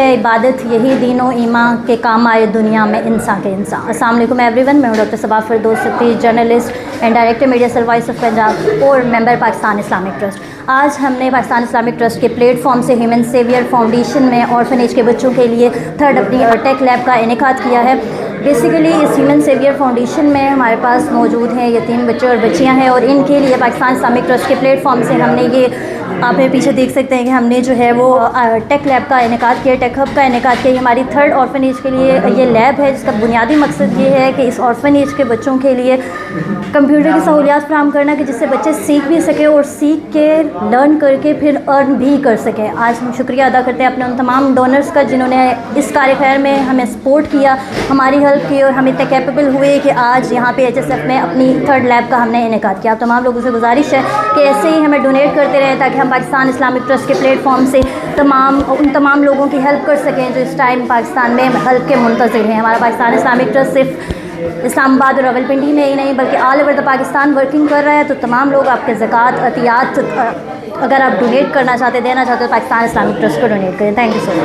ہے عبادت، یہی دین و ایمان کے کام آئے دنیا میں انسان کے انسان۔ السلام علیکم ایوری ون، میں ہوں doctor Saba Firdous Siddiqui, journalist and director media cell voice of Punjab اور ممبر پاکستان اسلامک ٹرسٹ۔ آج ہم نے پاکستان اسلامک ٹرسٹ کے پلیٹ فارم سے ہیومن سیویئر فاؤنڈیشن میں آرفنیج کے بچوں کے لیے تھرڈ اپنی ٹیک لیب کا انعقاد کیا ہے۔ بیسیکلی اس ہیومن سیویئر فاؤنڈیشن میں ہمارے پاس موجود ہیں یتیم بچے اور بچیاں ہیں، اور ان کے لیے پاکستان اسلامک ٹرسٹ کے پلیٹ فارم سے ہم نے یہ، آپ میرے پیچھے دیکھ سکتے ہیں کہ ہم نے جو ہے وہ ٹیک لیب کا انعقاد کیا، ٹیک ہب کا انعقاد کیا۔ یہ ہماری تھرڈ آرفنیج کے لیے یہ لیب ہے، جس کا بنیادی مقصد یہ ہے کہ اس آرفنیج کے بچوں کے لیے کمپیوٹر کی سہولیات فراہم کرنا کہ جس سے بچے سیکھ بھی سکیں اور سیکھ کے لرن کر کے پھر ارن بھی کر سکیں۔ آج ہم شکریہ ادا کرتے ہیں اپنے ان تمام ڈونرز کا جنہوں نے اس کار خیر میں ہمیں سپورٹ کیا، ہماری ہیلپ کی، اور ہم اتنے کیپیبل ہوئے کہ آج یہاں پہ HSF میں اپنی تھرڈ لیب کا ہم نے انعقاد کیا۔ تمام لوگوں سے گزارش ہے کہ ایسے ہی ہمیں ڈونیٹ کرتے رہیں تاکہ ہم پاکستان اسلامک ٹرسٹ کے پلیٹ فارم سے ان تمام لوگوں کی ہیلپ کر سکیں جو اس ٹائم پاکستان میں ہیلپ کے منتظر ہیں۔ ہمارا پاکستان اسلامک ٹرسٹ صرف اسلام آباد اور راولپنڈی میں ہی نہیں بلکہ all over the Pakistan working کر رہا ہے۔ تو تمام لوگ آپ کے زکوٰۃ عطیات اگر آپ ڈونیٹ کرنا چاہتے، دینا چاہتے تو پاکستان اسلامک ٹرسٹ کو ڈونیٹ کریں۔ Thank you so much.